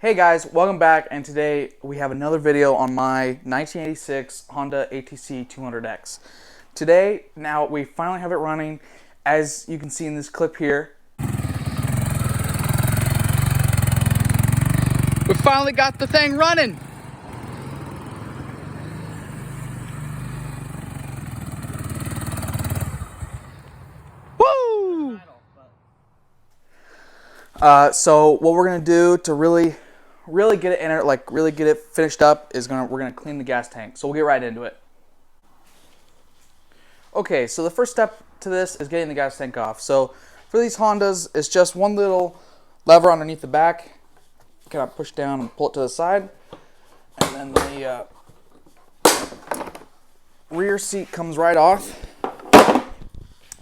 Hey guys, welcome back, and today we have another video on my 1986 Honda ATC200X. Today, now we finally have it running, as you can see in this clip here. We finally got the thing running! Woo! So what we're gonna do to really get it in it, like really get it finished up, is we're gonna clean the gas tank. So we'll get right into it. Okay, so the first step to this is getting the gas tank off. So for these Hondas, it's just one little lever underneath the back. Kind of push down and pull it to the side, and then the rear seat comes right off. The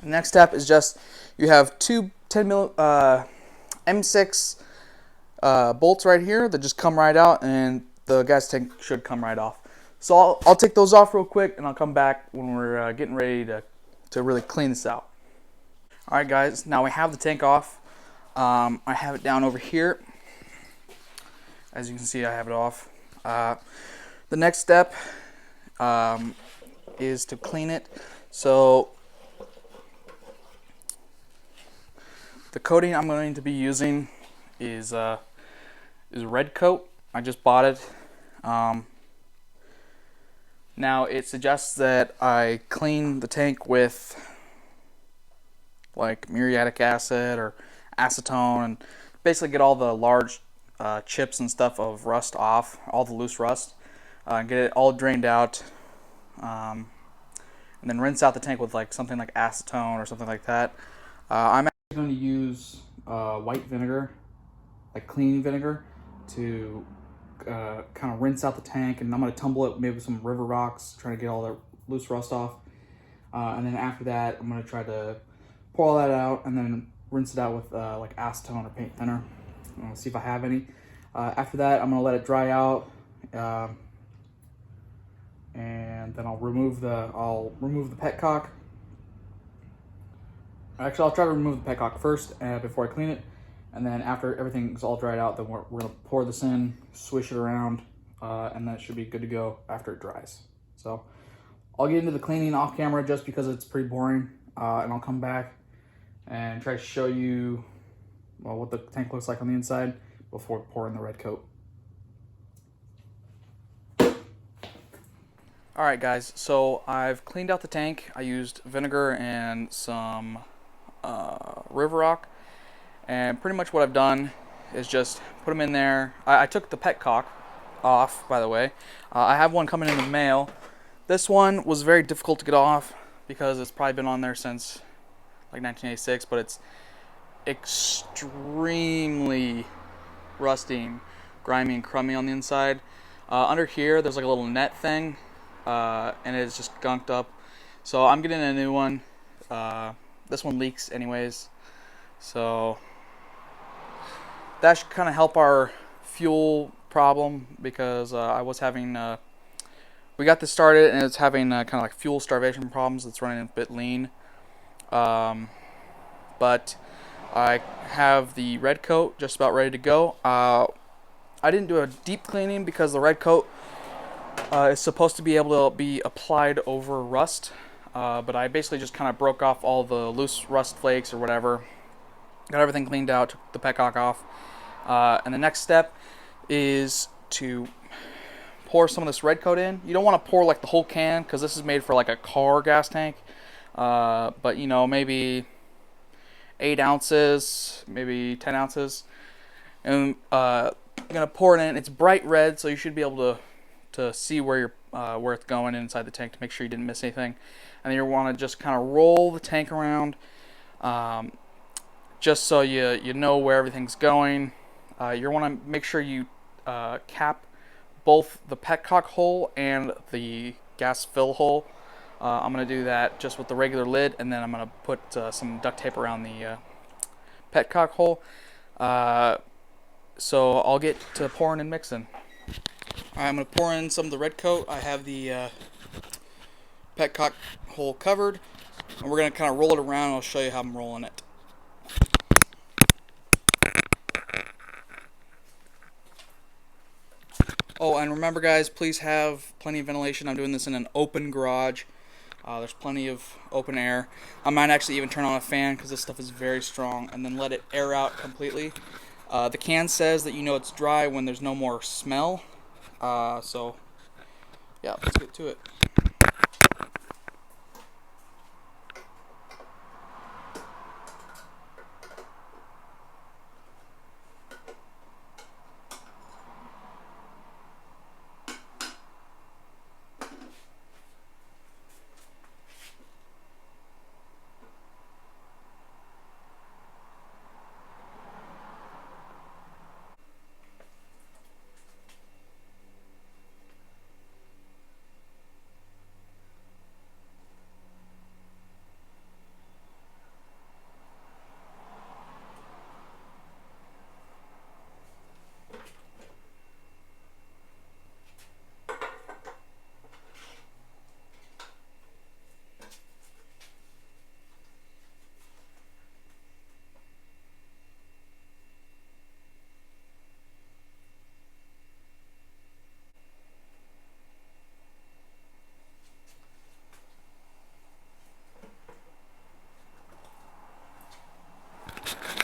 next step is just you have two 10 mil M6 bolts right here that just come right out, and the gas tank should come right off. So I'll take those off real quick, and I'll come back when we're getting ready to really clean this out. Alright guys, now we have the tank off. I have it down over here. As you can see, I have it off. The next step is to clean it. So the coating I'm going to be using is red coat. I just bought it. Now it suggests that I clean the tank with like muriatic acid or acetone, and basically get all the large chips and stuff of rust off, all the loose rust, and get it all drained out, and then rinse out the tank with like something like acetone or something like that. I'm actually going to use white vinegar, like clean vinegar, to kind of rinse out the tank, and I'm going to tumble it maybe with some river rocks, trying to get all the loose rust off. And then after that, I'm going to try to pour all that out and then rinse it out with like acetone or paint thinner. I'll see if I have any. After that, I'm going to let it dry out, and then I'll remove the petcock. Actually, I'll try to remove the petcock first before I clean it, and then after everything's all dried out, then we're going to pour this in, swish it around, and then it should be good to go after it dries. So I'll get into the cleaning off camera just because it's pretty boring, and I'll come back and try to show you what the tank looks like on the inside before pouring the red coat. Alright guys, so I've cleaned out the tank. I used vinegar and some river rock, and pretty much what I've done is just put them in there. I took the petcock off, by the way. I have one coming in the mail. This one was very difficult to get off because it's probably been on there since like 1986, but it's extremely rusty, grimy, and crummy on the inside. Under here, there's like a little net thing, and it's just gunked up. So I'm getting a new one. This one leaks anyways, so that should kind of help our fuel problem, because I was having we got this started and it's having kind of like fuel starvation problems. It's running a bit lean, but I have the red coat just about ready to go. I didn't do a deep cleaning because the red coat is supposed to be able to be applied over rust, but I basically just kind of broke off all the loose rust flakes or whatever, got everything cleaned out, took the petcock off, and the next step is to pour some of this red coat in. You don't want to pour like the whole can, because this is made for like a car gas tank, but you know, maybe 8 ounces, maybe 10 ounces, and I'm gonna pour it in. It's bright red, so you should be able to see where it's going inside the tank to make sure you didn't miss anything. And then you want to just kind of roll the tank around, just so you know where everything's going. You want to make sure you cap both the petcock hole and the gas fill hole. I'm going to do that just with the regular lid, and then I'm going to put some duct tape around the petcock hole. So I'll get to pouring and mixing. I'm going to pour in some of the red coat. I have the petcock hole covered, and we're going to kind of roll it around, and I'll show you how I'm rolling it. Oh, and remember guys, please have plenty of ventilation. I'm doing this in an open garage. There's plenty of open air. I might actually even turn on a fan because this stuff is very strong, and then let it air out completely. The can says that you know it's dry when there's no more smell. So yeah, let's get to it.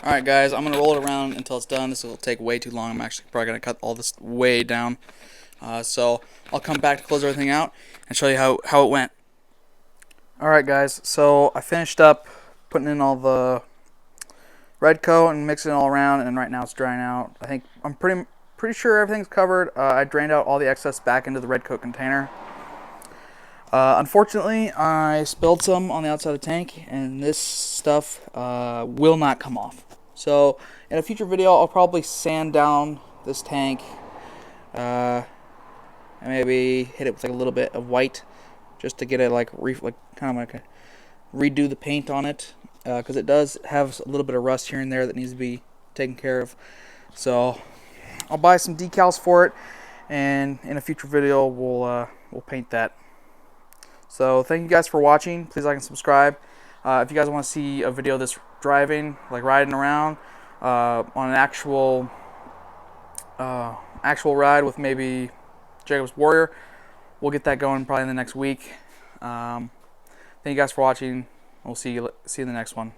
Alright guys, I'm going to roll it around until it's done. This will take way too long. I'm actually probably going to cut all this way down. So I'll come back to close everything out and show you how it went. Alright guys, so I finished up putting in all the red coat and mixing it all around, and right now it's drying out. I'm pretty sure everything's covered. I drained out all the excess back into the red coat container. Unfortunately, I spilled some on the outside of the tank, and this stuff will not come off. So in a future video, I'll probably sand down this tank and maybe hit it with like a little bit of white just to get it like kind of like redo the paint on it, because it does have a little bit of rust here and there that needs to be taken care of. So I'll buy some decals for it, and in a future video we'll paint that. So thank you guys for watching. Please like and subscribe. If you guys want to see a video of this driving, like riding around on an actual ride with maybe Jacob's Warrior, we'll get that going probably in the next week. Thank you guys for watching. We'll see you in the next one.